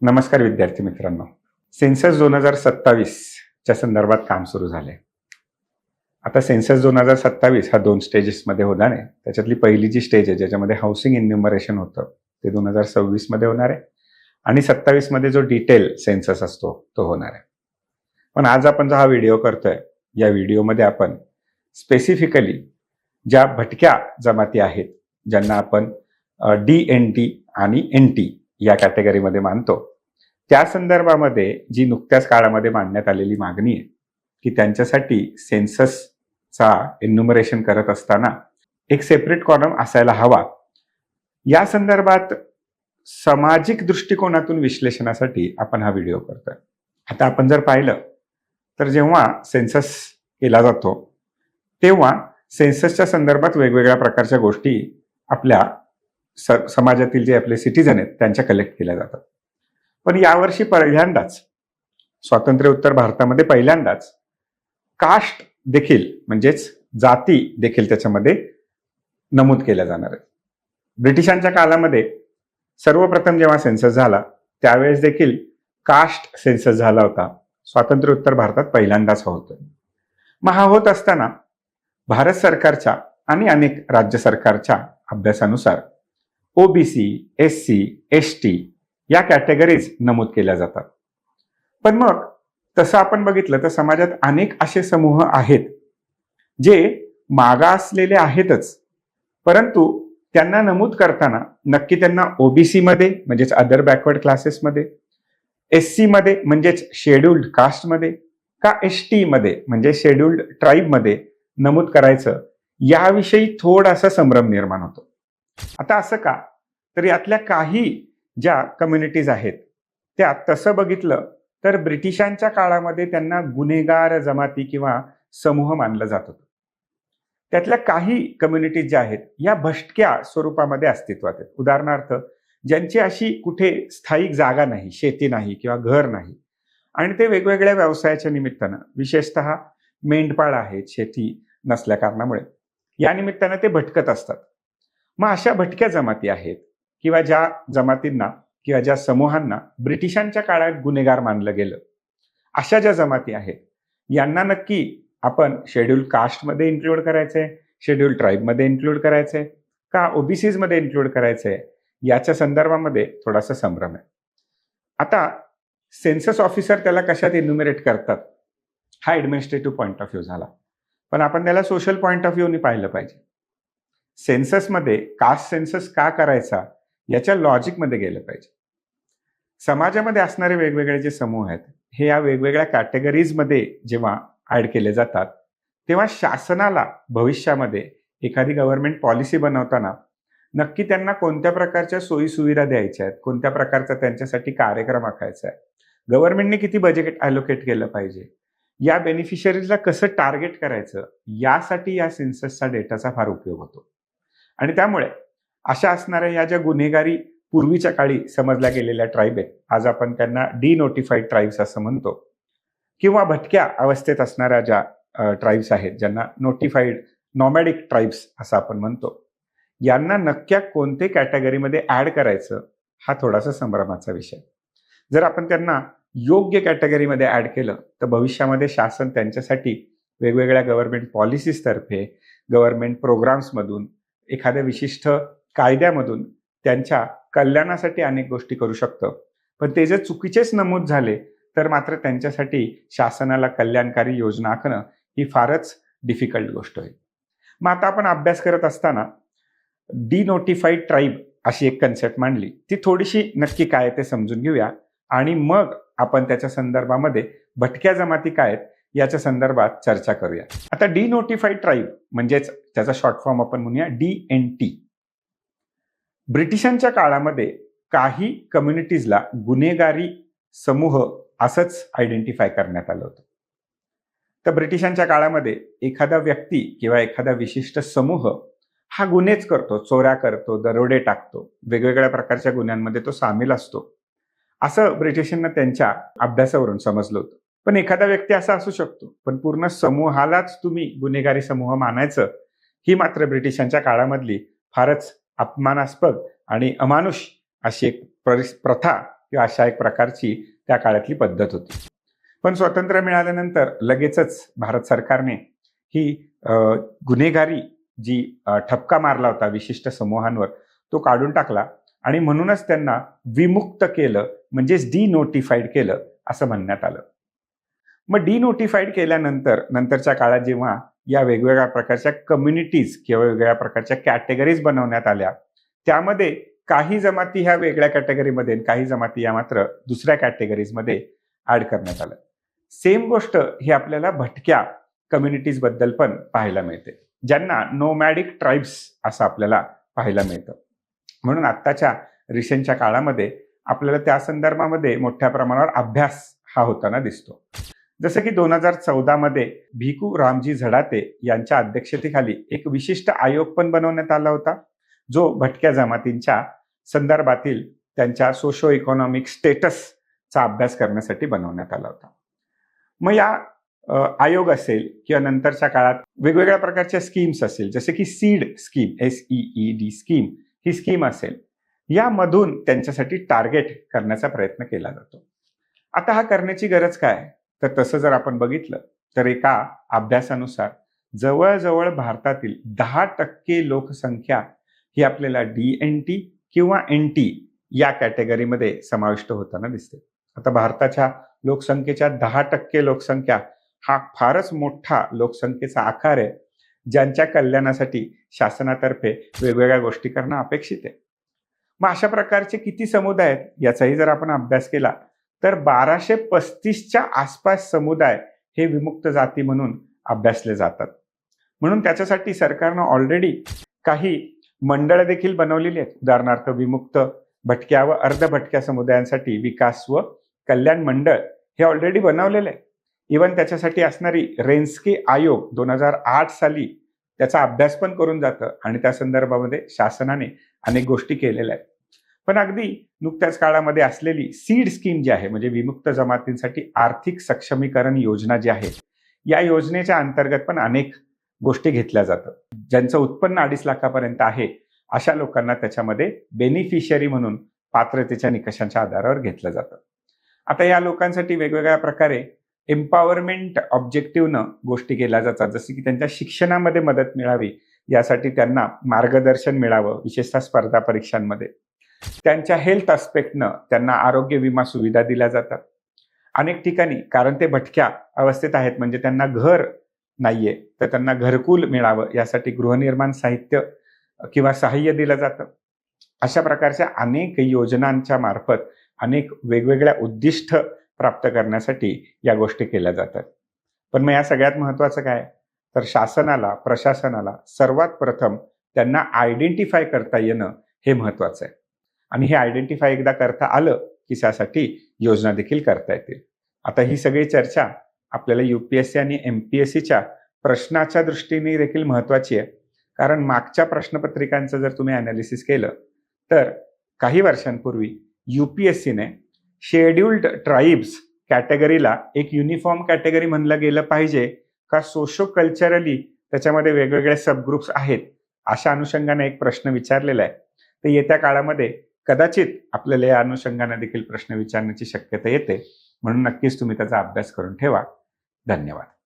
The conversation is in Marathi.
नमस्कार विद्यार्थी मित्रांनो. सेन्सस 2027च्या संदर्भात काम सुरू झालंय. आता सेन्सस 2027 हा 2 स्टेजेसमध्ये होणार आहे. त्याच्यातली पहिली जी स्टेज आहे ज्याच्यामध्ये हाऊसिंग इन्युमरेशन होतं ते 2026 मध्ये होणार आहे आणि 27 मध्ये जो डिटेल सेन्सस असतो तो होणार आहे. पण आज आपण जो हा व्हिडिओ करतोय या व्हिडिओमध्ये आपण स्पेसिफिकली ज्या भटक्या जमाती आहेत ज्यांना आपण DNT आणि NT या कॅटेगरीमध्ये मानतो त्या संदर्भामध्ये जी नुकत्याच काळामध्ये मांडण्यात आलेली मागणी आहे की त्यांच्यासाठी सेन्ससचा एन्युमरेशन करत असताना एक सेपरेट कॉलम असायला हवा, या संदर्भात सामाजिक दृष्टिकोनातून विश्लेषणासाठी आपण हा व्हिडिओ करतोय. आता आपण जर पाहिलं तर जेव्हा सेन्सस केला जातो तेव्हा सेन्ससच्या संदर्भात वेगवेगळ्या प्रकारच्या गोष्टी आपल्या समाजातील जे आपले सिटीजन आहेत त्यांच्या कलेक्ट केल्या जातात. पण यावर्षी पहिल्यांदाच स्वातंत्र्योत्तर भारतामध्ये पहिल्यांदाच कास्ट देखील म्हणजेच जाती देखील त्याच्यामध्ये नमूद केल्या जाणार आहेत. ब्रिटिशांच्या काळामध्ये सर्वप्रथम जेव्हा सेन्सस झाला त्यावेळेस देखील कास्ट सेन्सस झाला होता. स्वातंत्र्योत्तर भारतात पहिल्यांदाच होतोय. मग हा होत असताना भारत सरकारच्या आणि अनेक राज्य सरकारच्या अभ्यासानुसार OBC, SC, ST या कॅटेगरीज नमूद केल्या जातात. पण मग तसं आपण बघितलं तर समाजात अनेक असे समूह आहेत जे मागासलेले आहेतच, परंतु त्यांना नमूद करताना नक्की त्यांना OBC मध्ये म्हणजेच अदर बॅकवर्ड क्लासेसमध्ये, SC मध्ये म्हणजेच शेड्युल्ड कास्टमध्ये का ST मध्ये म्हणजे शेड्युल्ड ट्राईबमध्ये नमूद करायचं याविषयी थोडासा संभ्रम निर्माण होतो. आता असं का? तर यातल्या काही ज्या कम्युनिटीज आहेत त्या तसं बघितलं तर ब्रिटिशांच्या काळामध्ये त्यांना गुन्हेगार जमाती किंवा समूह मानलं जात होतं. त्यातल्या काही कम्युनिटीज ज्या आहेत या भटक्या स्वरूपामध्ये अस्तित्वात आहेत. उदाहरणार्थ ज्यांची अशी कुठे स्थायिक जागा नाही, शेती नाही किंवा घर नाही आणि ते वेगवेगळ्या व्यवसायाच्या निमित्तानं विशेषतः मेंढपाळ आहेत, शेती नसल्या कारणामुळे या निमित्तानं ते भटकत असतात. मग अशा भटक्या जमाती आहेत किंवा ज्या जमातींना किंवा ज्या समूहांना ब्रिटिशांच्या काळात गुन्हेगार मानलं गेलं अशा ज्या जमाती आहेत यांना नक्की आपण शेड्यूल कास्टमध्ये इन्क्लूड करायचंय, शेड्यूल ट्राईबमध्ये इन्क्लूड करायचंय का OBCs मध्ये इन्क्लूड करायचंय याच्या संदर्भामध्ये थोडासा संभ्रम आहे. आता सेन्सस ऑफिसर त्याला कशात इन्युमरेट करतात हा ऍडमिनिस्ट्रेटिव्ह पॉइंट ऑफ व्ह्यू झाला, पण आपण त्याला सोशल पॉइंट ऑफ व्ह्यूनी पाहिलं पाहिजे. सेन्ससमध्ये कास्ट सेन्सस का करायचा याच्या लॉजिकमध्ये गेलं पाहिजे. समाजामध्ये असणारे वेगवेगळे जे समूह आहेत हे या वेगवेगळ्या कॅटेगरीजमध्ये जेव्हा ऍड केले जातात तेव्हा शासनाला भविष्यामध्ये एखादी गव्हर्नमेंट पॉलिसी बनवताना नक्की त्यांना कोणत्या प्रकारच्या सोयी सुविधा द्यायच्या आहेत, कोणत्या प्रकारचा त्यांच्यासाठी कार्यक्रम आखायचा आहे, गव्हर्नमेंटने किती बजेट अलोकेट केलं पाहिजे, या बेनिफिशरीजला कसं टार्गेट करायचं यासाठी या सेन्ससचा डेटाचा फार उपयोग होतो. आणि त्यामुळे अशा असणाऱ्या या ज्या गुन्हेगारी पूर्वीच्या काळी समजल्या गेलेल्या ट्राईब आहेत, आज आपण त्यांना डिनोटिफाईड ट्राईब्स असं म्हणतो, किंवा भटक्या अवस्थेत असणाऱ्या ज्या ट्राईब्स आहेत ज्यांना नोटिफाईड नॉमॅडिक ट्राईब्स असं आपण म्हणतो, यांना नक्क्या कोणत्या कॅटेगरीमध्ये ऍड करायचं हा थोडासा संभ्रमाचा विषय. जर आपण त्यांना योग्य कॅटेगरीमध्ये ऍड केलं तर भविष्यामध्ये शासन त्यांच्यासाठी वेगवेगळ्या गव्हर्नमेंट पॉलिसीज तर्फे, गव्हर्नमेंट प्रोग्राम्समधून, एखाद्या विशिष्ट कायद्यामधून त्यांच्या कल्याणासाठी अनेक गोष्टी करू शकतं. पण ते जर चुकीचेच नमूद झाले तर मात्र त्यांच्यासाठी शासनाला कल्याणकारी योजना आखणं ही फारच डिफिकल्ट गोष्ट होईल. मग आता आपण अभ्यास करत असताना डिनोटिफाईड ट्राईब अशी एक कन्सेप्ट मांडली, ती थोडीशी नक्की काय ते समजून घेऊया आणि मग आपण त्याच्या संदर्भामध्ये भटक्या जमाती काय आहेत याच्या संदर्भात चर्चा करूया. आता डिनोटिफाईड ट्राईब म्हणजेच त्याचा शॉर्ट फॉर्म आपण म्हणूया DNT. ब्रिटिशांच्या काळामध्ये काही कम्युनिटीजला गुन्हेगारी समूह असंच आयडेंटिफाय करण्यात आलं होतं. तर ब्रिटिशांच्या काळामध्ये एखादा व्यक्ती किंवा एखादा विशिष्ट समूह हा गुन्हेच करतो, चोऱ्या करतो, दरोडे टाकतो, वेगवेगळ्या प्रकारच्या गुन्ह्यांमध्ये तो सामील असतो असं ब्रिटिशांना त्यांच्या अभ्यासावरून समजलं होतं. पण एखादा व्यक्ती असा असू शकतो, पण पूर्ण समूहालाच तुम्ही गुन्हेगारी समूह मानायचं ही मात्र ब्रिटिशांच्या काळामधली फारच अपमानास्पद आणि अमानुष अशी एक प्रथा किंवा अशा एक प्रकारची त्या काळातली पद्धत होती. पण स्वातंत्र्य मिळाल्यानंतर लगेचच भारत सरकारने ही गुन्हेगारी जी ठपका मारला होता विशिष्ट समूहांवर तो काढून टाकला आणि म्हणूनच त्यांना विमुक्त केलं, म्हणजेच डिनोटिफाईड केलं असं म्हणण्यात आलं. मग डिनोटिफाईड केल्यानंतर नंतरच्या काळात जेव्हा या वेगवेगळ्या प्रकारच्या कम्युनिटीज किंवा वेगवेगळ्या प्रकारच्या कॅटेगरीज बनवण्यात आल्या, त्यामध्ये काही जमाती ह्या वेगळ्या कॅटेगरीमध्ये, काही जमाती या मात्र दुसऱ्या कॅटेगरीजमध्ये ऍड करण्यात आलं. सेम गोष्ट ही आपल्याला भटक्या कम्युनिटीज बद्दल पण पाहायला मिळते, ज्यांना नोमॅडिक ट्राईब्स असं आपल्याला पाहायला मिळतं. म्हणून आत्ताच्या रिसेंटच्या काळामध्ये आपल्याला त्या संदर्भामध्ये मोठ्या प्रमाणावर अभ्यास हा होताना दिसतो. जसं की 2014 मध्ये भिकू रामजी झडाते यांच्या अध्यक्षतेखाली एक विशिष्ट आयोग पण बनवण्यात आला होता, जो भटक्या जमातींच्या संदर्भातील त्यांच्या सोशो इकॉनॉमिक स्टेटसचा अभ्यास करण्यासाठी बनवण्यात आला होता. मग या आयोग असेल किंवा नंतरच्या काळात वेगवेगळ्या प्रकारच्या स्कीम्स असेल, जसे की सीड स्कीम, SEED स्कीम ही स्कीम असेल, यामधून त्यांच्यासाठी टार्गेट करण्याचा प्रयत्न केला जातो. आता हा करण्याची गरज काय? तर तसं जर आपण बघितलं तर एका अभ्यासानुसार जवळजवळ भारतातील 10% लोकसंख्या ही आपल्याला DNT किंवा NT या कॅटेगरीमध्ये समाविष्ट होताना दिसते. आता भारताच्या लोकसंख्येच्या 10% लोकसंख्या हा फारच मोठा लोकसंख्येचा आकार आहे, ज्यांच्या कल्याणासाठी शासनातर्फे वेगवेगळ्या गोष्टी करणं अपेक्षित आहे. मग अशा प्रकारचे किती समुदाय आहेत याचाही जर आपण अभ्यास केला तर 1235च्या आसपास समुदाय हे विमुक्त जाती म्हणून अभ्यासले जातात. म्हणून त्याच्यासाठी सरकारनं ऑलरेडी काही मंडळ देखील बनवलेली आहेत. उदाहरणार्थ विमुक्त, भटक्या व अर्धभटक्या समुदायांसाठी विकास व कल्याण मंडळ हे ऑलरेडी बनवलेलं आहे. इव्हन त्याच्यासाठी असणारी रेन्स्के आयोग 2008 साली त्याचा अभ्यास पण करून जातं आणि त्या संदर्भामध्ये शासनाने अनेक गोष्टी केलेल्या आहेत. पण अगदी नुकत्याच काळामध्ये असलेली सीड स्कीम जी आहे, म्हणजे विमुक्त जमातींसाठी आर्थिक सक्षमीकरण योजना जी आहे, या योजनेच्या अंतर्गत पण अनेक गोष्टी घेतल्या जातात. ज्यांचं उत्पन्न 2.5 लाखापर्यंत आहे अशा लोकांना त्याच्यामध्ये बेनिफिशियरी म्हणून पात्रतेच्या निकषांच्या आधारावर घेतलं जातं. आता या लोकांसाठी वेगवेगळ्या प्रकारे एम्पॉवरमेंट ऑब्जेक्टिव्हनं गोष्टी केल्या जातात, जसे की त्यांच्या शिक्षणामध्ये मदत मिळावी यासाठी त्यांना मार्गदर्शन मिळावं, विशेषतः स्पर्धा परीक्षांमध्ये. त्यांच्या हेल्थ अस्पेक्टनं त्यांना आरोग्य विमा सुविधा दिल्या जातात. अनेक ठिकाणी कारण ते भटक्या अवस्थेत आहेत, म्हणजे त्यांना घर नाहीये, तर त्यांना घरकुल मिळावं यासाठी गृहनिर्माण साहित्य किंवा सहाय्य दिलं जातं. अशा प्रकारच्या अनेक योजनांच्या मार्फत अनेक वेगवेगळ्या उद्दिष्ट प्राप्त करण्यासाठी या गोष्टी केल्या जातात. पण मग या सगळ्यात महत्वाचं काय तर शासनाला, प्रशासनाला सर्वात प्रथम त्यांना आयडेंटिफाय करता येणं हे महत्वाचं आहे. आणि हे आयडेंटिफाय एकदा करता आलं की त्यासाठी योजना देखील करता येतील. आता ही सगळी चर्चा आपल्याला UPSC आणि MPSCच्या प्रश्नाच्या दृष्टीने देखील महत्वाची आहे. कारण मागच्या प्रश्नपत्रिकांचं जर तुम्ही अनालिसिस केलं तर काही वर्षांपूर्वी UPSCने शेड्युल्ड ट्राईब्स कॅटेगरीला एक युनिफॉर्म कॅटेगरी म्हणलं गेलं पाहिजे का सोशो कल्चरली त्याच्यामध्ये वेगवेगळे सबग्रुप्स आहेत, अशा अनुषंगाने एक प्रश्न विचारलेला आहे. तर येत्या काळामध्ये कदाचित आपल्याला या अनुषंगाने देखील प्रश्न विचारण्याची शक्यता येते. म्हणून नक्कीच तुम्ही त्याचा अभ्यास करून ठेवा. धन्यवाद.